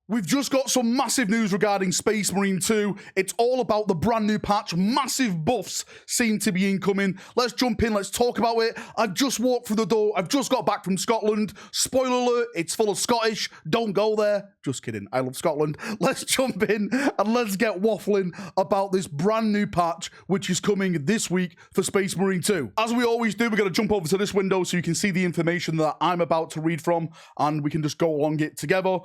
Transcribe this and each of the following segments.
We've just got some massive news regarding Space Marine 2. It's all about the brand new patch. Massive buffs seem to be incoming. Let's jump in. Let's talk about it. I've just walked through the door. I've just got back from Scotland. Spoiler alert, it's full of Scottish. Don't go there. Just kidding. I love Scotland. Let's jump in and let's get waffling about this brand new patch, which is coming this week for Space Marine 2. As we always do, we're going to jump over to this window so you can see the information that I'm about to read from, and we can just go along it together.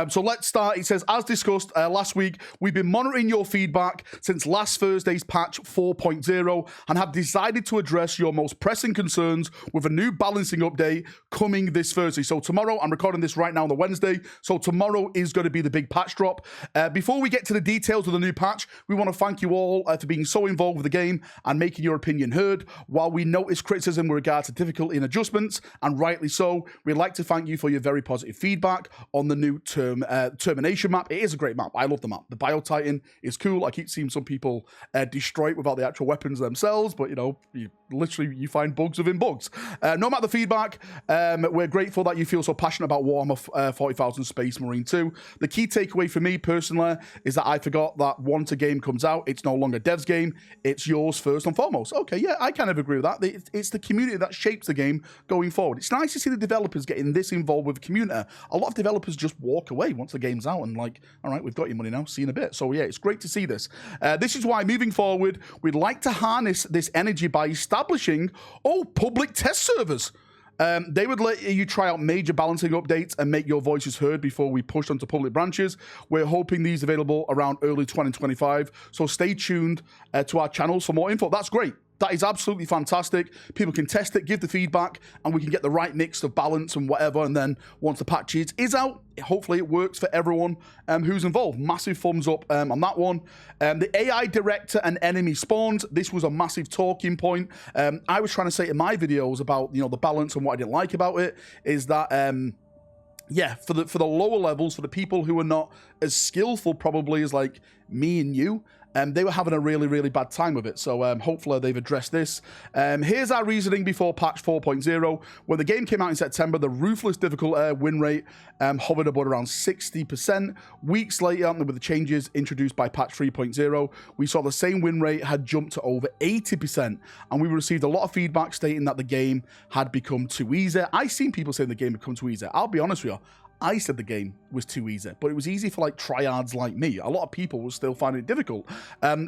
So let's start. It says, as discussed last week, we've been monitoring your feedback since last Thursday's patch 4.0 and have decided to address your most pressing concerns with a new balancing update coming this Thursday. So tomorrow, I'm recording this right now on the Wednesday, so tomorrow is going to be the big patch drop. Before we get to the details of the new patch, we want to thank you all for being so involved with the game and making your opinion heard. While we notice criticism with regards to difficulty and adjustments, and rightly so, we'd like to thank you for your very positive feedback on the new termination map. It is a great map. I love the map. The Bio Titan is cool. I keep seeing some people destroy it without the actual weapons themselves, but you know, you find bugs within bugs. No matter the feedback, we're grateful that you feel so passionate about Warhammer 40,000 Space Marine 2. The key takeaway for me personally is that I forgot that once a game comes out, it's no longer dev's game, it's yours first and foremost. Okay, yeah, I kind of agree with that. It's the community that shapes the game going forward. It's nice to see the developers getting this involved with the community. A lot of developers just walk away once the game's out and like, all right, we've got your money now, see you in a bit. So yeah, it's great to see this. This is why moving forward, we'd like to harness this energy by establishing public test servers. They would let you try out major balancing updates and make your voices heard before we push onto public branches. We're hoping these are available around early 2025, so stay tuned to our channels for more info. That's great. That is absolutely fantastic. People can test it, give the feedback, and we can get the right mix of balance and whatever. And then once the patch is out, hopefully it works for everyone who's involved. Massive thumbs up on that one. The AI director and enemy spawns. This was a massive talking point. I was trying to say in my videos about, you know, the balance and what I didn't like about it is that yeah, for the lower levels, for the people who are not as skillful probably as like me and you, they were having a really, really bad time with it. So hopefully they've addressed this. Here's our reasoning before patch 4.0. When the game came out in September, the ruthless difficult win rate hovered about around 60%. Weeks later, with the changes introduced by patch 3.0, we saw the same win rate had jumped to over 80%. And we received a lot of feedback stating that the game had become too easy. I've seen people saying the game had become too easy. I'll be honest with you. I said the game was too easy, but it was easy for like tryhards like me. A lot of people were still finding it difficult.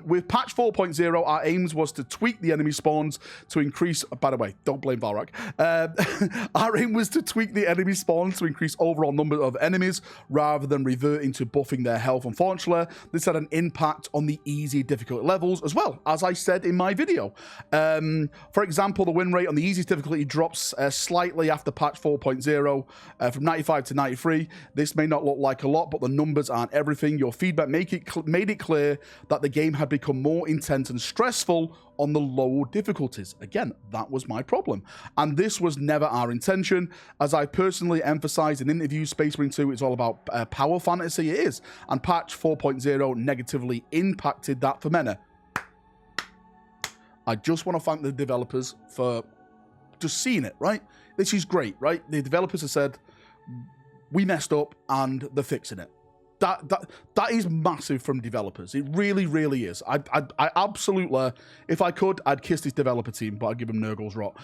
With patch 4.0, our aims was to tweak the enemy spawns to increase, by the way, don't blame Valrak. Our aim was to tweak the enemy spawns to increase overall number of enemies rather than reverting to buffing their health. Unfortunately, this had an impact on the easy difficulty levels as well, as I said in my video. For example, the win rate on the easiest difficulty drops slightly after patch 4.0 from 95 to 93. This may not look like a lot, but the numbers aren't everything. Your feedback made it clear that the game had become more intense and stressful on the low difficulties. Again, that was my problem. And this was never our intention. As I personally emphasized in interviews, Space Marine 2 is all about power fantasy. It is. And patch 4.0 negatively impacted that for many. I just want to thank the developers for just seeing it, right? This is great, right? The developers have said, we messed up and they're fixing it. That is massive from developers. It really, really is. I absolutely, if I could, I'd kiss this developer team, but I'd give them Nurgle's rot.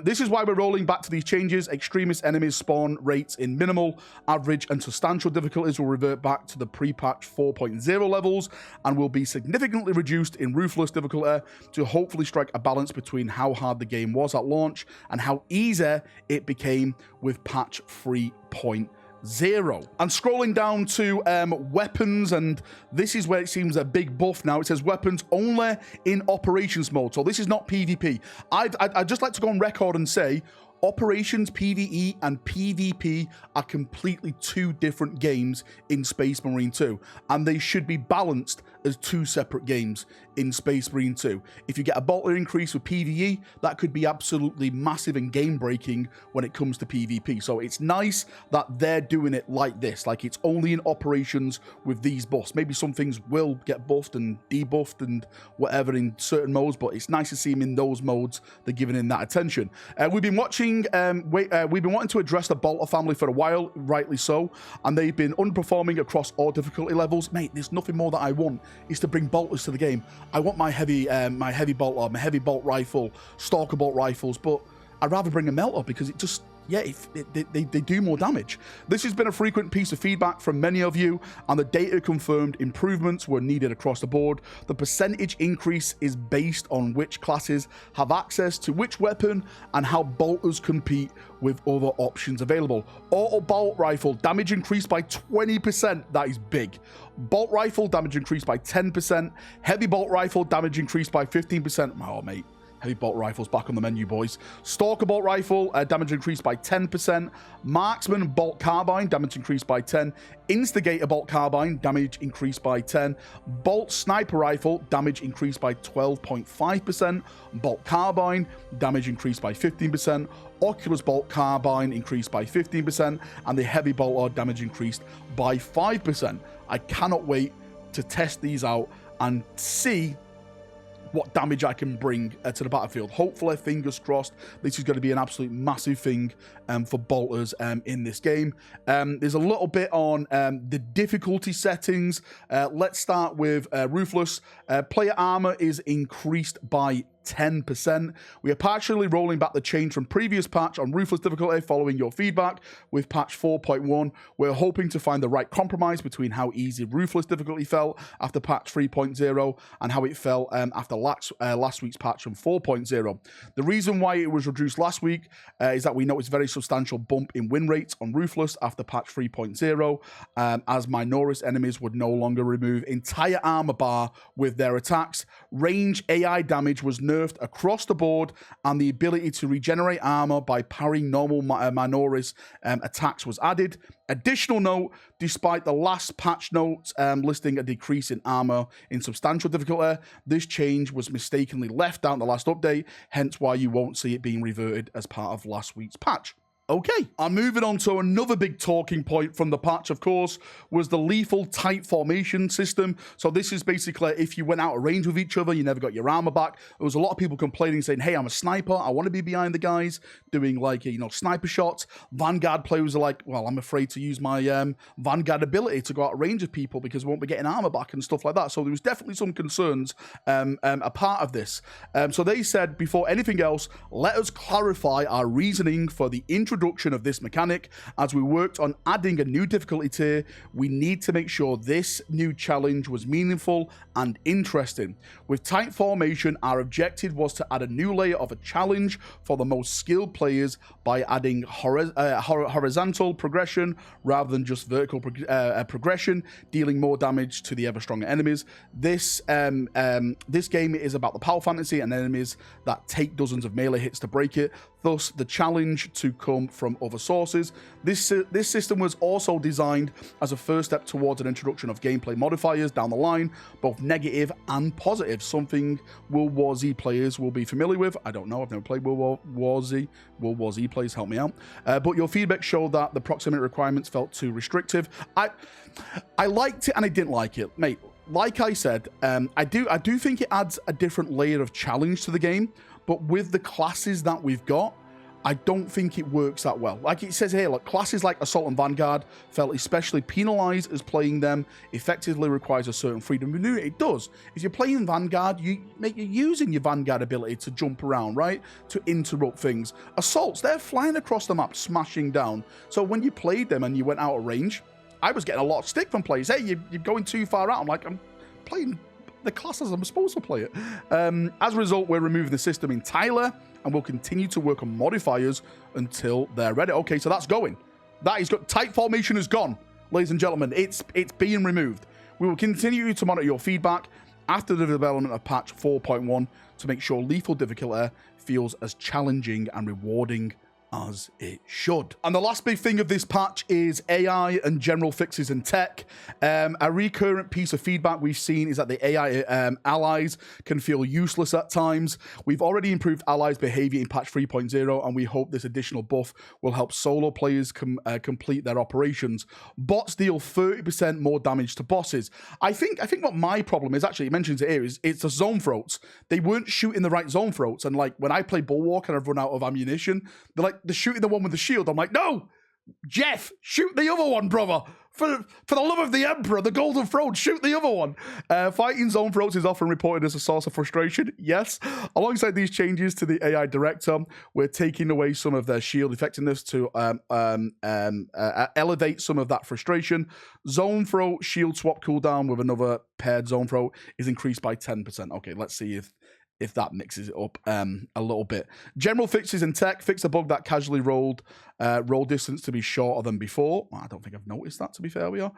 This is why we're rolling back to these changes. Extremist enemies spawn rates in minimal, average, and substantial difficulties will revert back to the pre-patch 4.0 levels and will be significantly reduced in ruthless difficulty to hopefully strike a balance between how hard the game was at launch and how easy it became with patch 3.0. And scrolling down to weapons, and this is where it seems a big buff now. It says weapons only in operations mode, so this is not PvP. I'd just like to go on record and say Operations PvE and PvP are completely two different games in Space Marine 2, and they should be balanced as two separate games in Space Marine 2. If you get a bolter increase with PvE, that could be absolutely massive and game-breaking when it comes to PvP. So it's nice that they're doing it like this, like it's only in operations with these buffs. Maybe some things will get buffed and debuffed and whatever in certain modes, but it's nice to see them in those modes. They're giving in that attention. We've been watching saying we've been wanting to address the bolter family for a while, rightly so, and they've been underperforming across all difficulty levels. Mate, there's nothing more that I want is to bring bolters to the game. I want my heavy bolter, my heavy bolt rifle, stalker bolt rifles, but I'd rather bring a melter because it just, yeah, they do more damage. This has been a frequent piece of feedback from many of you, and the data confirmed improvements were needed across the board. The percentage increase is based on which classes have access to which weapon and how bolters compete with other options available. Auto bolt rifle damage increased by 20%. That is big. Bolt rifle damage increased by 10%. Heavy bolt rifle damage increased by 15%. Oh, mate. Heavy bolt rifles back on the menu, boys. Stalker bolt rifle, damage increased by 10%. Marksman bolt carbine, damage increased by 10. Instigator bolt carbine, damage increased by 10. Bolt sniper rifle, damage increased by 12.5%. Bolt carbine, damage increased by 15%. Oculus bolt carbine increased by 15%. And the heavy bolter damage increased by 5%. I cannot wait to test these out and see what damage I can bring to the battlefield. Hopefully, fingers crossed, this is going to be an absolute massive thing for bolters in this game. There's a little bit on the difficulty settings. Let's start with Ruthless. Player armor is increased by 10%. We are partially rolling back the change from previous patch on Ruthless difficulty following your feedback with patch 4.1. We're hoping to find the right compromise between how easy Ruthless difficulty felt after patch 3.0 and how it felt after last week's patch on 4.0. The reason why it was reduced last week is that we noticed a very substantial bump in win rates on Ruthless after patch 3.0 as Minoris enemies would no longer remove entire armor bar with their attacks. Range AI damage was nerfed across the board, and the ability to regenerate armor by parrying normal Minoris attacks was added. Additional note, despite the last patch notes listing a decrease in armor in substantial difficulty, this change was mistakenly left out in the last update, hence why you won't see it being reverted as part of last week's patch. Okay, I'm moving on to another big talking point from the patch, of course, was the lethal tight formation system. So this is basically if you went out of range with each other, you never got your armor back. There was a lot of people complaining, saying, hey, I'm a sniper. I want to be behind the guys doing like, sniper shots. Vanguard players are like, well, I'm afraid to use my Vanguard ability to go out of range of people because we won't be getting armor back and stuff like that. So there was definitely some concerns a part of this. So they said, before anything else, let us clarify our reasoning for the introduction of this mechanic. As we worked on adding a new difficulty tier, we need to make sure this new challenge was meaningful and interesting. With tight formation, our objective was to add a new layer of a challenge for the most skilled players by adding horizontal progression rather than just vertical progression, dealing more damage to the ever stronger enemies. This game is about the power fantasy and enemies that take dozens of melee hits to break it. Thus, the challenge to come from other sources. This system was also designed as a first step towards an introduction of gameplay modifiers down the line, both negative and positive, something World War Z players will be familiar with. I don't know, I've never played World War Z. World War Z players, help me out. But your feedback showed that the proximity requirements felt too restrictive. I liked it and I didn't like it, mate. Like I said, I do think it adds a different layer of challenge to the game, but with the classes that we've got, I don't think it works that well. Like it says here, look, classes like Assault and Vanguard felt especially penalized as playing them effectively requires a certain freedom of movement. It does. If you're playing Vanguard, you're using your Vanguard ability to jump around, right? To interrupt things. Assaults, they're flying across the map, smashing down. So when you played them and you went out of range, I was getting a lot of stick from players. Hey, you're going too far out. I'm like, I'm playing the class as I'm supposed to play it. As a result, we're removing the system entirely, and we'll continue to work on modifiers until they're ready. Okay, so that's going. That is good. Tight formation is gone, ladies and gentlemen. It's being removed. We will continue to monitor your feedback after the development of patch 4.1 to make sure lethal difficulty feels as challenging and rewarding as it should. And the last big thing of this patch is AI and general fixes in tech. A recurrent piece of feedback we've seen is that the AI allies can feel useless at times. We've already improved allies' behavior in patch 3.0, and we hope this additional buff will help solo players complete their operations. Bots deal 30% more damage to bosses. I think what my problem is, actually, it mentions it here, is it's the zone throats. They weren't shooting the right zone throats, and like when I play Bulwark and I've run out of ammunition, they're like, they're shooting the one with the shield. I'm like, no, Jeff, shoot the other one, brother. For the love of the Emperor, the Golden Throne, shoot the other one. Fighting zone throats is often reported as a source of frustration. Yes. Alongside these changes to the AI director, we're taking away some of their shield effectiveness to elevate some of that frustration. Zone throat shield swap cooldown with another paired zone throat is increased by 10%. Okay, let's see if that mixes it up a little bit. General fixes in tech, fix a bug that casually rolled roll distance to be shorter than before. Well, I don't think I've noticed that, to be fair with you.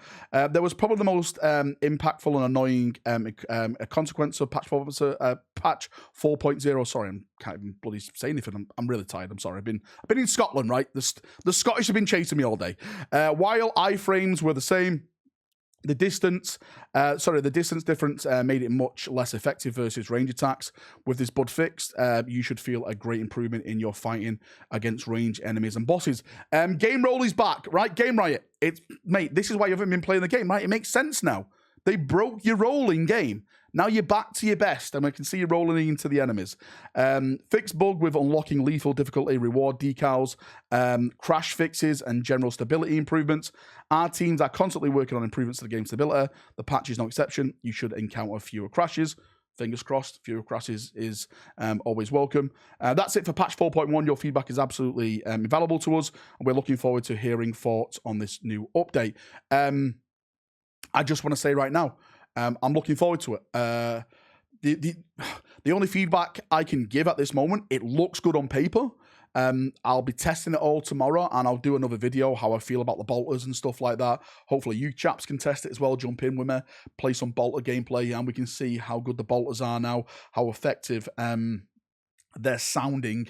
There was probably the most impactful and annoying a consequence of patch 4.0. Sorry, I can't even bloody say anything. I'm really tired. I'm sorry. I've been in Scotland, right? The Scottish have been chasing me all day. While iframes were the same, the distance difference made it much less effective versus range attacks. With this bug fixed, you should feel a great improvement in your fighting against range enemies and bosses. Game roll is back, right? Game Riot. Mate, this is why you haven't been playing the game, right? It makes sense now. They broke your rolling game. Now you're back to your best, and I can see you rolling into the enemies. Fix bug with unlocking lethal difficulty reward decals, crash fixes, and general stability improvements. Our teams are constantly working on improvements to the game stability. The patch is no exception. You should encounter fewer crashes. Fingers crossed, fewer crashes is always welcome. That's it for patch 4.1. Your feedback is absolutely invaluable to us, and we're looking forward to hearing thoughts on this new update. I just want to say right now, I'm looking forward to it. The only feedback I can give at this moment, it looks good on paper. I'll be testing it all tomorrow, and I'll do another video how I feel about the bolters and stuff like that. Hopefully you chaps can test it as well. Jump in with me, play some bolter gameplay, and we can see how good the bolters are now, how effective they're sounding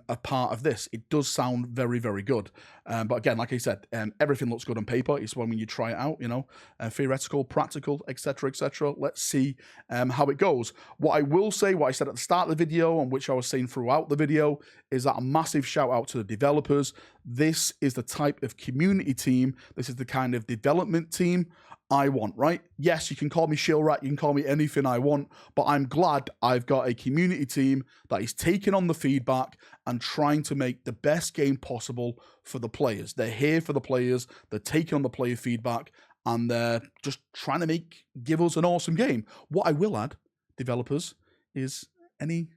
a part of this. It does sound very, very good. But again, like I said, everything looks good on paper. It's when you try it out, you know, theoretical, practical, etc., etc. Let's see how it goes. What I will say, what I said at the start of the video, and which I was saying throughout the video, is that a massive shout out to the developers. This is the type of community team. This is the kind of development team I want, right? Yes, you can call me Shillrat, you can call me anything I want, but I'm glad I've got a community team that is taking on the feedback and trying to make the best game possible for the players. They're here for the players, they're taking on the player feedback, and they're just trying to give us an awesome game. What I will add, developers, is any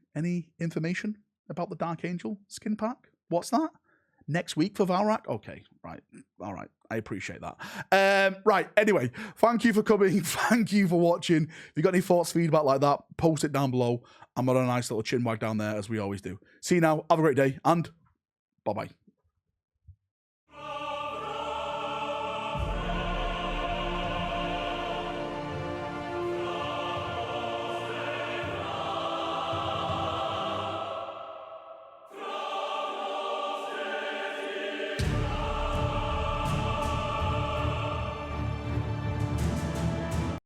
information about the Dark Angel skin pack? What's that? Next week for Valrak? Okay, right. All right. I appreciate that. Right. Anyway, thank you for coming. Thank you for watching. If you got any thoughts, feedback like that, post it down below. I'm on a nice little chin wag down there, as we always do. See you now. Have a great day, and bye-bye.